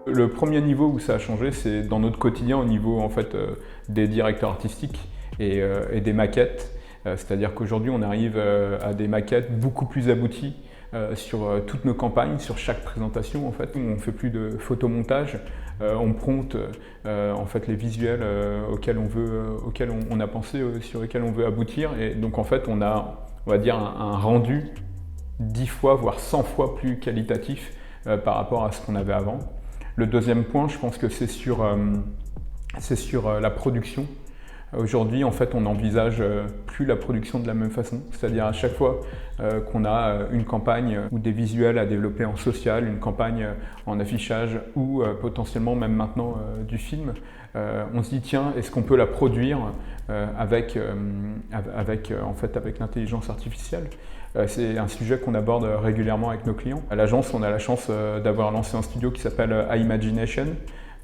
Le premier niveau où ça a changé, c'est dans notre quotidien au niveau en fait, des directeurs artistiques et des maquettes. C'est-à-dire qu'aujourd'hui, on arrive à des maquettes beaucoup plus abouties sur toutes nos campagnes, sur chaque présentation. En fait, on ne fait plus de photomontage, on prompte en fait, les visuels auxquels on a pensé, sur lesquels on veut aboutir. Et donc en fait, on a, on va dire, un rendu 10 fois, voire 100 fois plus qualitatif par rapport à ce qu'on avait avant. Le deuxième point, je pense que c'est sur la production. Aujourd'hui, en fait, on n'envisage plus la production de la même façon. C'est-à-dire à chaque fois qu'on a une campagne ou des visuels à développer en social, une campagne en affichage ou potentiellement même maintenant du film, on se dit tiens, est-ce qu'on peut la produire avec l'intelligence artificielle? C'est un sujet qu'on aborde régulièrement avec nos clients. À l'agence, on a la chance d'avoir lancé un studio qui s'appelle iMagination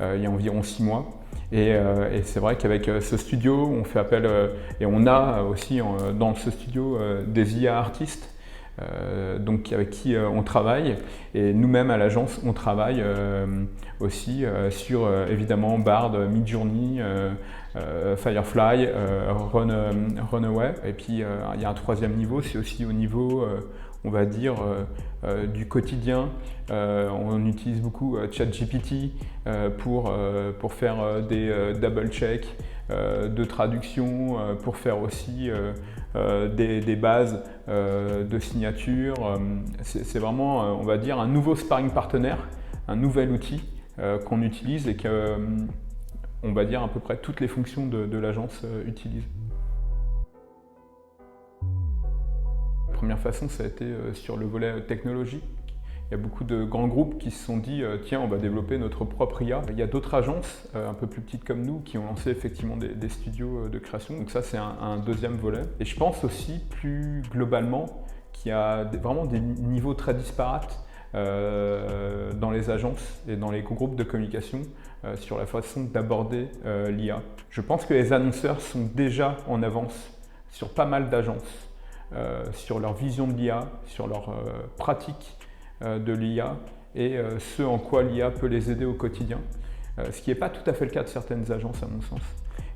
il y a environ 6 mois. Et c'est vrai qu'avec ce studio, on fait appel et on a aussi dans ce studio des IA artistes. Donc avec qui on travaille, et nous-mêmes à l'agence on travaille aussi sur évidemment Bard, Midjourney, Firefly, Runway, et puis il y a un troisième niveau, c'est aussi au niveau on va dire du quotidien. On utilise beaucoup ChatGPT pour faire des double checks de traduction, pour faire aussi des bases de signature. C'est vraiment, on va dire, un nouveau sparring partenaire, un nouvel outil qu'on utilise et que, on va dire, à peu près toutes les fonctions de l'agence utilisent. La première façon, ça a été sur le volet technologique. Il y a beaucoup de grands groupes qui se sont dit tiens, on va développer notre propre IA. Il y a d'autres agences un peu plus petites comme nous qui ont lancé effectivement des studios de création. Donc ça, c'est un deuxième volet. Et je pense aussi plus globalement qu'il y a vraiment des niveaux très disparates dans les agences et dans les groupes de communication sur la façon d'aborder l'IA. Je pense que les annonceurs sont déjà en avance sur pas mal d'agences, sur leur vision de l'IA, sur leur pratique de l'IA et ce en quoi l'IA peut les aider au quotidien, ce qui n'est pas tout à fait le cas de certaines agences à mon sens.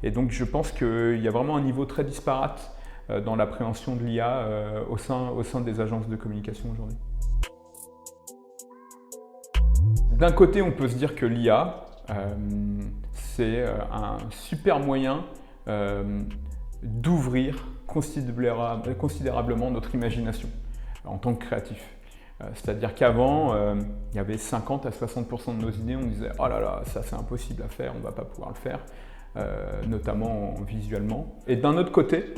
Et donc je pense qu'il y a vraiment un niveau très disparate dans l'appréhension de l'IA au sein des agences de communication aujourd'hui. D'un côté, on peut se dire que l'IA, c'est un super moyen d'ouvrir considérablement notre imagination en tant que créatif. C'est-à-dire qu'avant, il y avait 50 à 60% de nos idées, on disait « Oh là là, ça c'est impossible à faire, on ne va pas pouvoir le faire », notamment visuellement. Et d'un autre côté,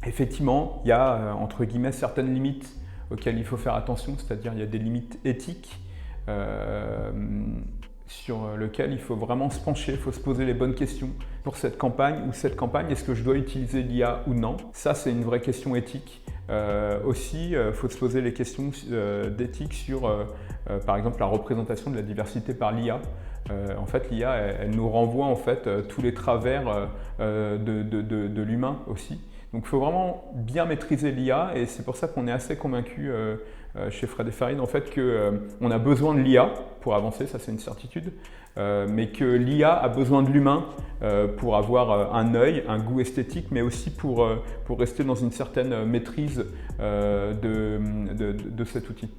effectivement, il y a entre guillemets certaines limites auxquelles il faut faire attention, c'est-à-dire il y a des limites éthiques sur lesquelles il faut vraiment se pencher, il faut se poser les bonnes questions. Pour cette campagne, est-ce que je dois utiliser l'IA ou non? Ça, c'est une vraie question éthique. Aussi, il faut se poser les questions d'éthique sur, par exemple, la représentation de la diversité par l'IA. En fait, l'IA, elle nous renvoie en fait tous les travers de l'humain aussi. Donc, il faut vraiment bien maîtriser l'IA et c'est pour ça qu'on est assez convaincu chez Fred & Farid en fait qu'on a besoin de l'IA pour avancer, ça c'est une certitude, mais que l'IA a besoin de l'humain pour avoir un œil, un goût esthétique, mais aussi pour rester dans une certaine maîtrise de cet outil.